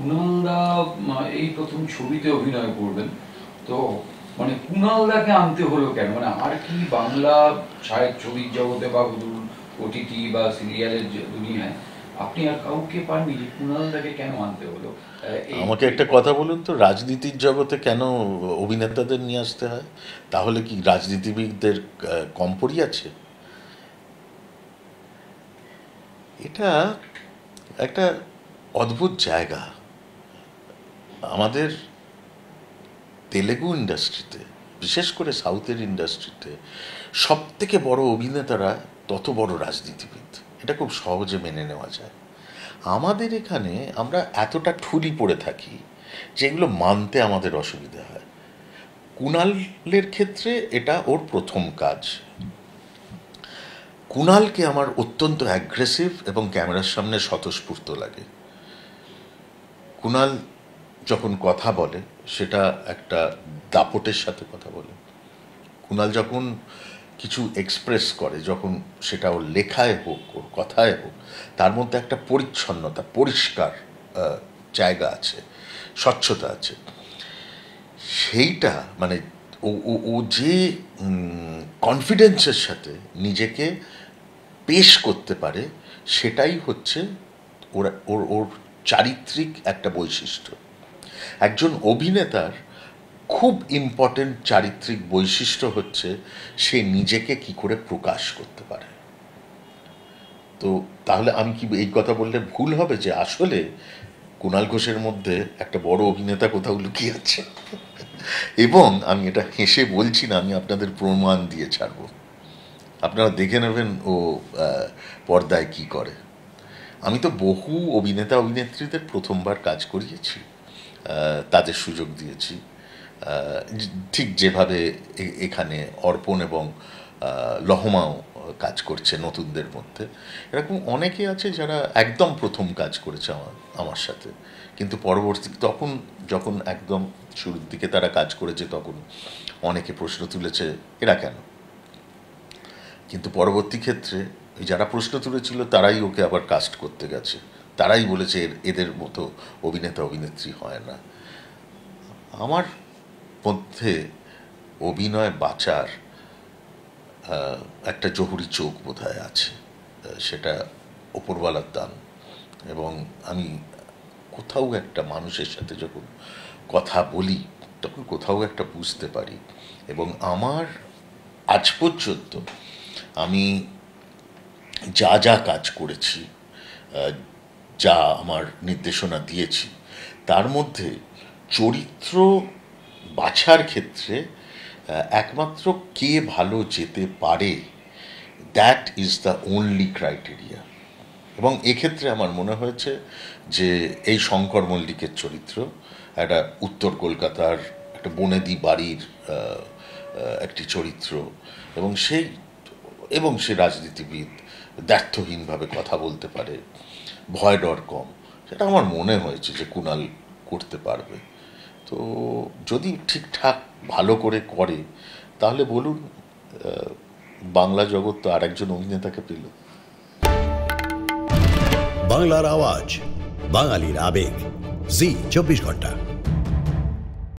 কুণালদা এই প্রথম ছবিতে অভিনয় করবেন, তো মানে কুণালদাকে আনতে হলো কেন? মানে আর কি বাংলা ছবির জগতে বা ওটিটি বা সিরিয়ালের দুনিয়ায় আপনি আর কাউকে পাননি যে কুণালদাকে কেন আনতে হলো? আমাকে একটা কথা বলুন তো, রাজনীতির জগতে কেন অভিনেতাদের নিয়ে আসতে হয়? তাহলে কি রাজনীতিবিদদের কম পড়ি আছে? এটা একটা অদ্ভুত জায়গা। আমাদের তেলেগু ইন্ডাস্ট্রিতে, বিশেষ করে সাউথের ইন্ডাস্ট্রিতে, সব থেকে বড় অভিনেতারা তত বড় রাজনীতিবিদ। এটা খুব সহজে মেনে নেওয়া যায়। আমাদের এখানে আমরা এতটা ঠুলি পড়ে থাকি যেগুলো মানতে আমাদের অসুবিধা হয়। কুণালের ক্ষেত্রে এটা ওর প্রথম কাজ। কুণালকে আমার অত্যন্ত অ্যাগ্রেসিভ এবং ক্যামেরার সামনে স্বতঃস্ফূর্ত লাগে। কুণাল যখন কথা বলে সেটা একটা দাপটের সাথে কথা বলে। কুণাল যখন কিছু এক্সপ্রেস করে, যখন সেটা ওর লেখায় হোক ওর কথায় হোক, তার মধ্যে একটা পরিচ্ছন্নতা, পরিষ্কার জায়গা আছে, স্বচ্ছতা আছে। সেইটা মানে ও যে কনফিডেন্সের সাথে নিজেকে পেশ করতে পারে, সেটাই হচ্ছে ওর ওর ওর চারিত্রিক একটা বৈশিষ্ট্য। একজন অভিনেতার খুব ইম্পর্টেন্ট চারিত্রিক বৈশিষ্ট্য হচ্ছে সে নিজেকে কি করে প্রকাশ করতে পারে। তো তাহলে আমি কি এই কথা বললে ভুল হবে যে আসলে কুণাল ঘোষের মধ্যে একটা বড় অভিনেতা কোথাও লুকিয়ে আছে? এবং আমি এটা হেসে বলছি না, আমি আপনাদের প্রমাণ দিয়ে ছাড়ব। আপনারা দেখে নেবেন ও পর্দায় কি করে। আমি তো বহু অভিনেতা অভিনেত্রীদের প্রথমবার কাজ করিয়েছি, তাদের সুযোগ দিয়েছি, ঠিক যেভাবে এখানে অর্পণ এবং লহমাও কাজ করছে নতুনদের মধ্যে। এরকম অনেকে আছে যারা একদম প্রথম কাজ করেছে আমার সাথে, কিন্তু পরবর্তী তখন যখন একদম শুরুর দিকে তারা কাজ করেছে তখন অনেকে প্রশ্ন তুলেছে এরা কেন, কিন্তু পরবর্তী ক্ষেত্রে যারা প্রশ্ন তুলেছিল তারাই ওকে আবার কাস্ট করতে গেছে, তারাই বলেছে এদের মতো অভিনেতা অভিনেত্রী হয় না। আমার মধ্যে অভিনয় বাঁচার একটা জহুরি চোখ বোধহয় আছে, সেটা ওপরওয়ালার দান। এবং আমি কোথাও একটা মানুষের সাথে যখন কথা বলি তখন কোথাও একটা বুঝতে পারি। এবং আমার আজ পর্যন্ত আমি যা যা কাজ করেছি, যা আমার নির্দেশনা দিয়েছি, তার মধ্যে চরিত্র বাছার ক্ষেত্রে একমাত্র কে ভালো যেতে পারে, that is the only criteria. এবং এক্ষেত্রে আমার মনে হয়েছে যে এই শঙ্কর মল্লিকের চরিত্র একটা উত্তর কলকাতার একটা বনেদি বাড়ির একটি চরিত্র, এবং সে রাজনীতিবিদ, দ্ব্যর্থহীনভাবে কথা বলতে পারে, ভয় ডর কম, সেটা আমার মনে হয়েছে যে কুণাল করতে পারবে। তো যদি ঠিকঠাক ভালো করে করে তাহলে বলুন, বাংলা জগৎ তো আরেকজন অভিনেতাকে পেল। বাংলার আওয়াজ, বাঙালির আবেগ, জি 24 ঘন্টা।